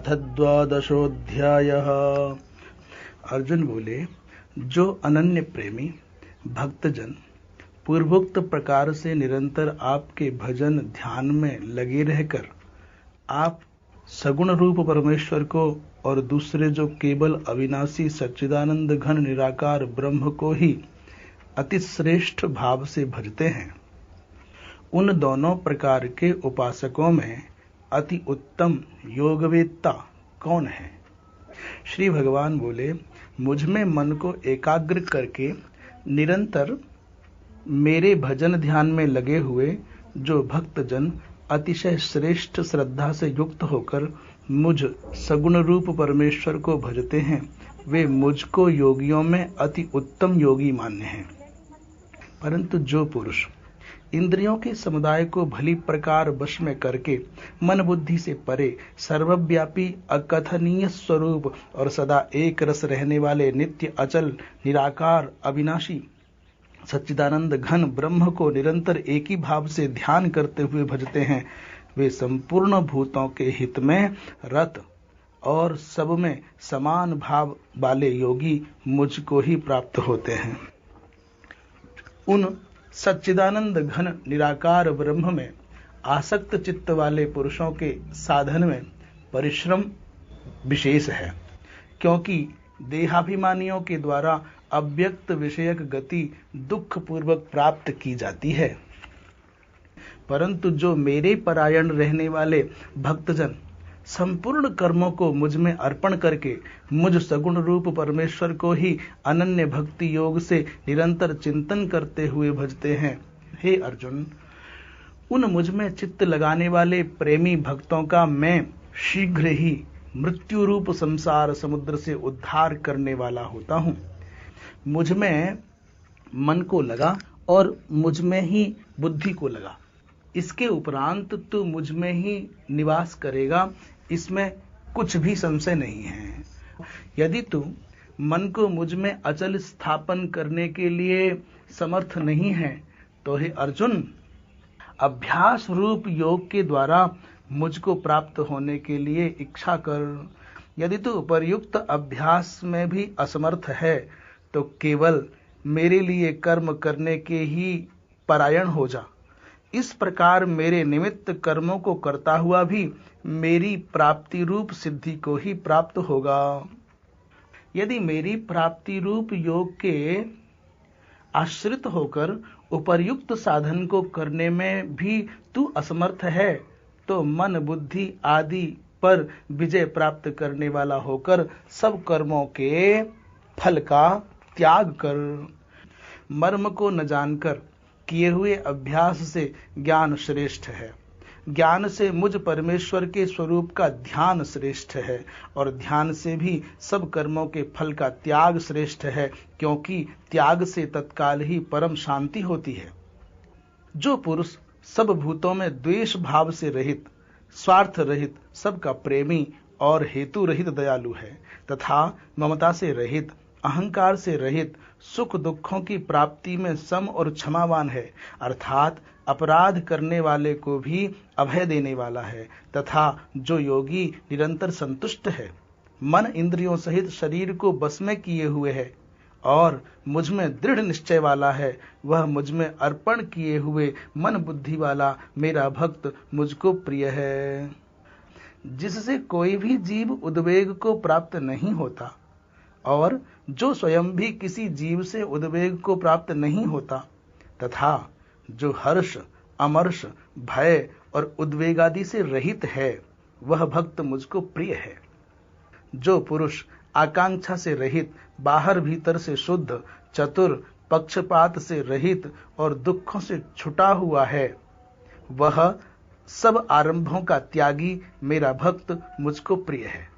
अथ द्वादशोऽध्यायः। अर्जुन बोले, जो अनन्य प्रेमी भक्तजन पूर्वोक्त प्रकार से निरंतर आपके भजन ध्यान में लगे रहकर आप सगुण रूप परमेश्वर को और दूसरे जो केवल अविनाशी सच्चिदानंद घन निराकार ब्रह्म को ही अति श्रेष्ठ भाव से भजते हैं, उन दोनों प्रकार के उपासकों में अति उत्तम योगवेत्ता कौन है? श्री भगवान बोले, मुझ में मन को एकाग्र करके निरंतर मेरे भजन ध्यान में लगे हुए जो भक्तजन अतिशय श्रेष्ठ श्रद्धा से युक्त होकर मुझ सगुण रूप परमेश्वर को भजते हैं, वे मुझको योगियों में अति उत्तम योगी मान्य हैं। परंतु जो पुरुष इंद्रियों के समुदाय को भली प्रकार वश में करके मन बुद्धि से परे सर्वव्यापी अकथनीय स्वरूप और सदा एक रस रहने वाले नित्य अचल निराकार अविनाशी सच्चिदानंद घन ब्रह्म को निरंतर एक ही भाव से ध्यान करते हुए भजते हैं, वे संपूर्ण भूतों के हित में रत और सब में समान भाव वाले योगी मुझको ही प्राप्त होते हैं। उन सच्चिदानंद घन निराकार ब्रह्म में आसक्त चित्त वाले पुरुषों के साधन में परिश्रम विशेष है, क्योंकि देहाभिमानियों के द्वारा अव्यक्त विषयक गति दुख पूर्वक प्राप्त की जाती है। परंतु जो मेरे परायण रहने वाले भक्तजन संपूर्ण कर्मों को मुझ में अर्पण करके मुझ सगुण रूप परमेश्वर को ही अनन्य भक्ति योग से निरंतर चिंतन करते हुए भजते हैं, हे अर्जुन, उन मुझ में चित्त लगाने वाले प्रेमी भक्तों का मैं शीघ्र ही मृत्यु रूप संसार समुद्र से उद्धार करने वाला होता हूं। मुझ में मन को लगा और मुझ में ही बुद्धि को लगा, इसके उपरांत तू मुझ में ही निवास करेगा, इसमें कुछ भी संशय नहीं है। यदि तू मन को मुझ में अचल स्थापन करने के लिए समर्थ नहीं है तो हे अर्जुन, अभ्यास रूप योग के द्वारा मुझको प्राप्त होने के लिए इच्छा कर। यदि तू उपयुक्त अभ्यास में भी असमर्थ है तो केवल मेरे लिए कर्म करने के ही परायण हो जा। इस प्रकार मेरे निमित्त कर्मों को करता हुआ भी मेरी प्राप्ति रूप सिद्धि को ही प्राप्त होगा। यदि मेरी प्राप्ति रूप योग के आश्रित होकर उपर्युक्त साधन को करने में भी तू असमर्थ है तो मन बुद्धि आदि पर विजय प्राप्त करने वाला होकर सब कर्मों के फल का त्याग कर। मर्म को न जानकर किए हुए अभ्यास से ज्ञान श्रेष्ठ है, ज्ञान से मुझ परमेश्वर के स्वरूप का ध्यान श्रेष्ठ है, और ध्यान से भी सब कर्मों के फल का त्याग श्रेष्ठ है, क्योंकि त्याग से तत्काल ही परम शांति होती है। जो पुरुष सब भूतों में द्वेष भाव से रहित, स्वार्थ रहित, सबका प्रेमी और हेतु रहित दयालु है तथा ममता से रहित, अहंकार से रहित, सुख दुखों की प्राप्ति में सम और क्षमावान है, अर्थात अपराध करने वाले को भी अभय देने वाला है, तथा जो योगी निरंतर संतुष्ट है, मन इंद्रियों सहित शरीर को बस में किए हुए है और मुझ में दृढ़ निश्चय वाला है, वह मुझ में अर्पण किए हुए मन बुद्धि वाला मेरा भक्त मुझको प्रिय है। जिससे कोई भी जीव उद्वेग को प्राप्त नहीं होता और जो स्वयं भी किसी जीव से उद्वेग को प्राप्त नहीं होता, तथा जो हर्ष, अमर्ष, भय और उद्वेग आदि से रहित है, वह भक्त मुझको प्रिय है। जो पुरुष आकांक्षा से रहित, बाहर भीतर से शुद्ध, चतुर, पक्षपात से रहित और दुखों से छुटा हुआ है, वह सब आरंभों का त्यागी मेरा भक्त मुझको प्रिय है।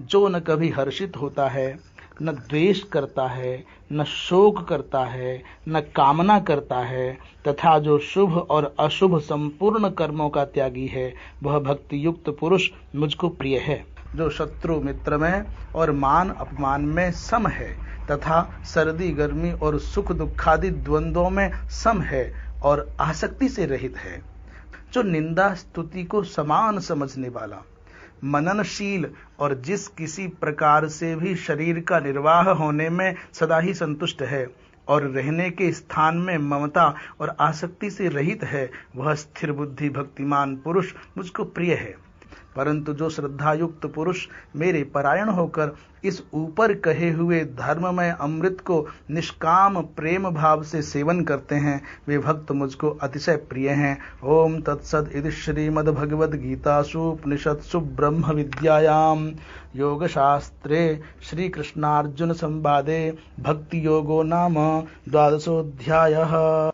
जो न कभी हर्षित होता है, न द्वेष करता है, न शोक करता है, न कामना करता है, तथा जो शुभ और अशुभ संपूर्ण कर्मों का त्यागी है, वह भक्ति युक्त पुरुष मुझको प्रिय है। जो शत्रु मित्र में और मान अपमान में सम है तथा सर्दी गर्मी और सुख दुखादि द्वंद्वों में सम है और आसक्ति से रहित है। जो निंदा स्तुति को समान समझने वाला, मननशील और जिस किसी प्रकार से भी शरीर का निर्वाह होने में सदा ही संतुष्ट है और रहने के स्थान में ममता और आसक्ति से रहित है, वह स्थिर बुद्धि भक्तिमान पुरुष मुझको प्रिय है। परंतु जो श्रद्धायुक्त पुरुष मेरे परायण होकर इस ऊपर कहे हुए धर्ममय अमृत को निष्काम प्रेम भाव से सेवन करते हैं, वे भक्त मुझको अतिशय प्रिय हैं। ओम तत्सद इति श्रीमद्भगवद्गीतासु उपनिषत्सु ब्रह्म विद्यायां योग शास्त्रे श्री कृष्णार्जुन संवादे भक्ति योगो नाम 12वाध्यायः।